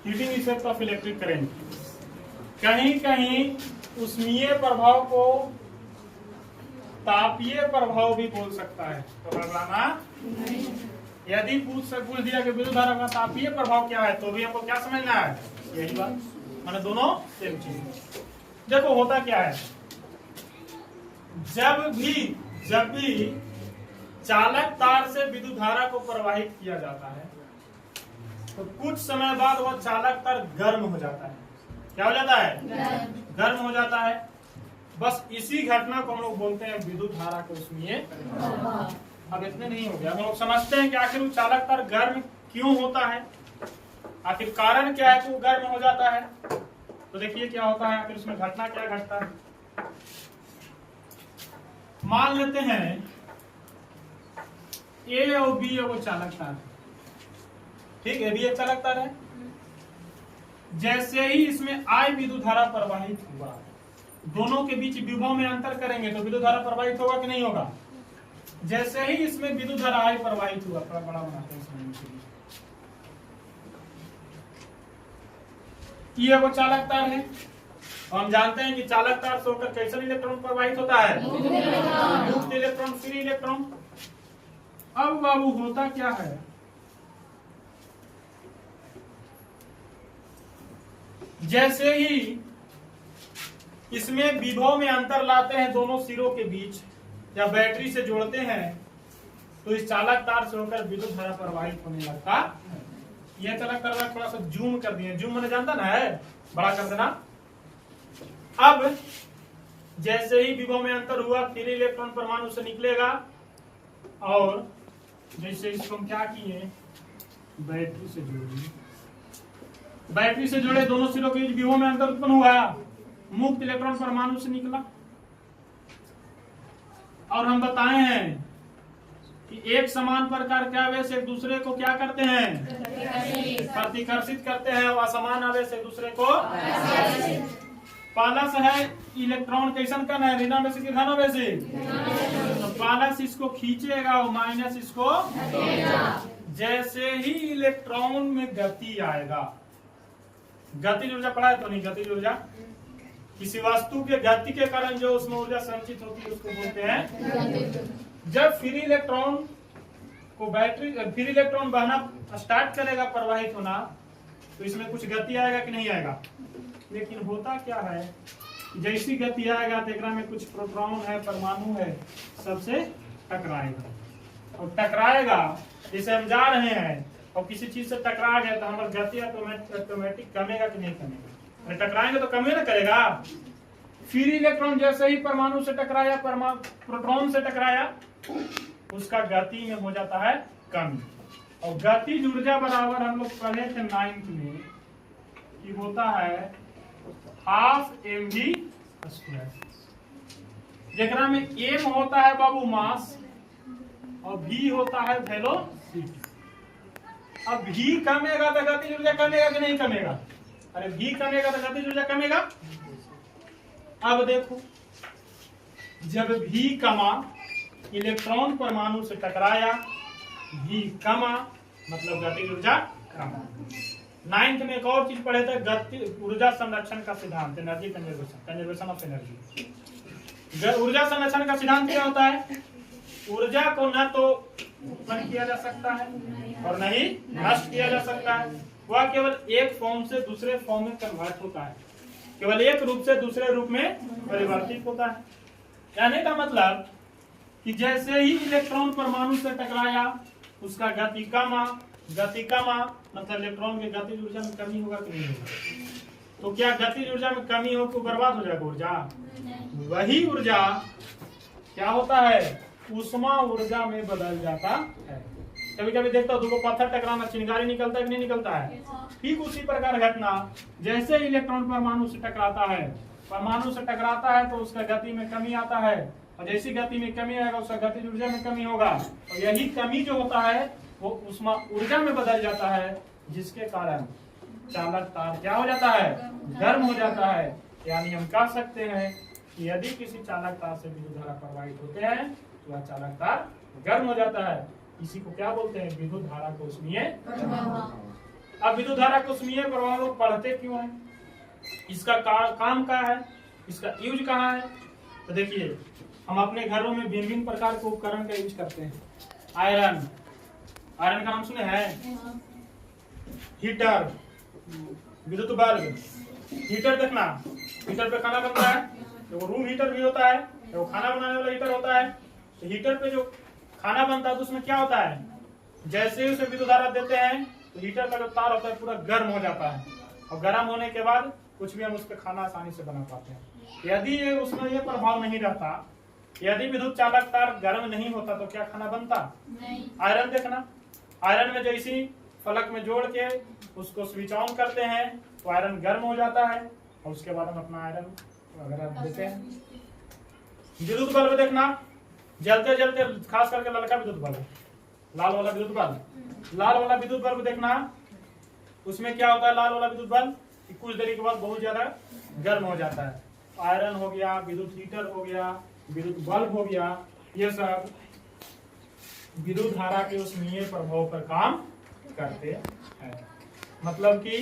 Heating effect of electric current. कहीं कहीं उष्मीय प्रभाव को तापीय प्रभाव भी बोल सकता है, तो घबराना यदि पूछ दिया कि विद्युत धारा का तापीय प्रभाव क्या है, तो भी हमको क्या समझना है, यही बात, माने दोनों सेम चीज। देखो होता क्या है, जब भी चालक तार से विद्युत धारा को प्रवाहित किया जाता है तो कुछ समय बाद वह चालक तार गर्म हो जाता है। क्या हो जाता है? गर्म हो जाता है। बस इसी घटना को हम लोग बोलते हैं विद्युत धारा को उष्मीय। अब इतने नहीं हो गया, हम लोग समझते हैं कि आखिर चालक तार गर्म क्यों होता है, आखिर कारण क्या है कि वो गर्म हो जाता है। तो देखिए क्या होता है, आखिर उसमें घटना क्या घटता है। मान लेते हैं ए और बी वो चालक तार, ठीक है, बी एक चालक तार है। जैसे ही इसमें आई विद्युत धारा प्रवाहित हुआ, दोनों के बीच विभव में अंतर करेंगे तो विद्युत धारा प्रवाहित होगा कि नहीं होगा। जैसे ही इसमें विद्युत धारा आई प्रवाहित हुआ, थोड़ा बड़ा बनाते हैं, ये वो चालक तार है। हम जानते हैं कि चालक तार से होकर कैसे इलेक्ट्रॉन प्रवाहित होता है, मुक्त इलेक्ट्रॉन, फ्री इलेक्ट्रॉन। अब बाबू होता क्या है, जैसे ही इसमें विभव में अंतर लाते हैं दोनों सिरों के बीच या बैटरी से जोड़ते हैं तो इस चालक तार से होकर विद्युत धारा प्रवाहित होने लगता। यह चालक तार थोड़ा सा जूम कर दिए, जूम मैंने जानता ना है, बड़ा कर देना। अब जैसे ही विभव में अंतर हुआ, फ्री इलेक्ट्रॉन परमाणु से निकलेगा और जैसे इसको हम क्या किए, बैटरी से जोड़िए, बैटरी से जुड़े दोनों सिरों के बीच विभव में अंतर उत्पन्न हुआ, मुक्त इलेक्ट्रॉन परमाणु से निकला। और हम बताए हैं कि एक समान प्रकार के आवेश एक दूसरे को क्या करते हैं, प्रतिकर्षित करते हैं, और असमान आवेश एक दूसरे को। पालस है इलेक्ट्रॉन कैसन करना है, ऋणावेशी की धनावेशी, तो पालस इसको खींचेगा और माइनस इसको। जैसे ही इलेक्ट्रॉन में गति आएगा, गतिज ऊर्जा पढ़ा है तो नहीं, गतिज ऊर्जा किसी वस्तु के गति के कारण जो उसमें ऊर्जा संचित होती है उसको बोलते हैं। जब फ्री इलेक्ट्रॉन को फ्री इलेक्ट्रॉन बहना स्टार्ट करेगा, प्रवाहित होना, तो इसमें कुछ गति आएगा कि नहीं आएगा। लेकिन होता क्या है, जैसी गति आएगा तो एकरा में कुछ प्रोटॉन है, परमाणु है, सबसे टकराएगा। और टकराएगा, जैसे हम जा रहे हैं और किसी चीज से टकरा गया तो हमारी गति ऑटोमेटिक कमेगा कि नहीं कमेगा। टकराएंगे तो कम ही ना करेगा। फ्री इलेक्ट्रॉन जैसे ही परमाणु से टकराया, प्रोटॉन से टकराया, उसका गति में हो जाता है कमी। और गतिज ऊर्जा बराबर हम लोग पढ़े थे 9th में कि होता है हाफ mv², जेकरा में m होता है बाबू मास और v होता है वेलोसिटी। अब v कमेगा तो गतिज ऊर्जा कमेगा कि नहीं कमेगा, अरे v कमेगा तो गतिज ऊर्जा कमेगा। अब देखो, जब v कमा, इलेक्ट्रॉन परमाणु से टकराया, v कमा, मतलब गतिज ऊर्जा कमा। 9th में एक और चीज पढ़े थे, गति ऊर्जा संरक्षण का सिद्धांत, एनर्जी कंजर्वेशन ऑफ एनर्जी। ऊर्जा संरक्षण का सिद्धांत क्या होता है, ऊर्जा को न तो उत्पन्न किया जा सकता है और न ही नष्ट किया जा सकता है, वह केवल एक फॉर्म से दूसरे फॉर्म में कन्वर्ट होता है, केवल एक रूप से दूसरे रूप में परिवर्तित होता है। कहने का मतलब कि जैसे ही इलेक्ट्रॉन परमाणु से टकराया, उसका गति कमा, मतलब इलेक्ट्रॉन की गतिज ऊर्जा में कमी होगा कि नहीं होगा। तो क्या गतिज ऊर्जा में कमी हो तो बर्बाद हो जाएगा ऊर्जा, वही ऊर्जा क्या होता है, ऊष्मा ऊर्जा में बदल जाता है। कभी कभी देखता हूँ, दो पत्थर टकराना, चिंगारी निकलता है कि नहीं निकलता है। ठीक उसी प्रकार घटना, जैसे इलेक्ट्रॉन परमाणु से टकराता है तो उसका गति में कमी आता है, और जैसी गति में कमी आएगा उसका गतिज ऊर्जा में कमी होगा, और यही कमी जो होता है वो ऊष्मा ऊर्जा में बदल जाता है, जिसके कारण चालक तार क्या हो जाता है, गर्म हो जाता है। यानी हम कह सकते हैं कि यदि किसी चालक तार से विद्युत धारा प्रवाहित होते हैं तो वह चालक तार गर्म हो जाता है। इसी को क्या बोलते हैं, विद्युत धारा को उष्मीय। अब विद्युत धारा के उसमें प्रभाव लोग पढ़ते क्यों है, इसका काम क्या है, इसका यूज कहाँ है। तो देखिए हम अपने घरों में भिन्न भिन्न प्रकार के उपकरण का यूज करते हैं। आयरन, आयरन का नाम सुने हैं, हीटर, विद्युत बल्ब। हीटर देखना, हीटर पे खाना बनता है, तो रूम हीटर भी होता है, तो खाना बनाने वाला हीटर होता है। तो हीटर पे जो खाना बनता है तो उसमें क्या होता है, जैसे ही उसे विद्युत धारा देते हैं तो हीटर का जो तार होता है पूरा गर्म हो जाता है, और गर्म होने के बाद कुछ भी हम उस पर खाना आसानी से बना पाते हैं। यदि उसमें ये प्रभाव नहीं रहता, यदि विद्युत चालक तार गर्म नहीं होता तो क्या खाना बनता नहीं। आयरन देखना, आयरन में जैसी फलक में जोड़ के उसको स्विच ऑन करते हैं तो आयरन गर्म हो जाता है, और उसके बाद हम अपना आयरन वगैरह देते हैं। विद्युत बल्ब देखना, जलते जलते, खास करके ललका विद्युत बल्ब, लाल वाला विद्युत बल्ब, लाल वाला विद्युत बल्ब देखना, उसमें क्या होता है, लाल वाला विद्युत बल्ब कुछ देर के बाद बहुत ज्यादा गर्म हो जाता है। आयरन हो गया, विद्युत हीटर हो गया, विद्युत बल्ब हो गया, ये सब विद्युत धारा के उसमें प्रभाव पर काम करते हैं। मतलब कि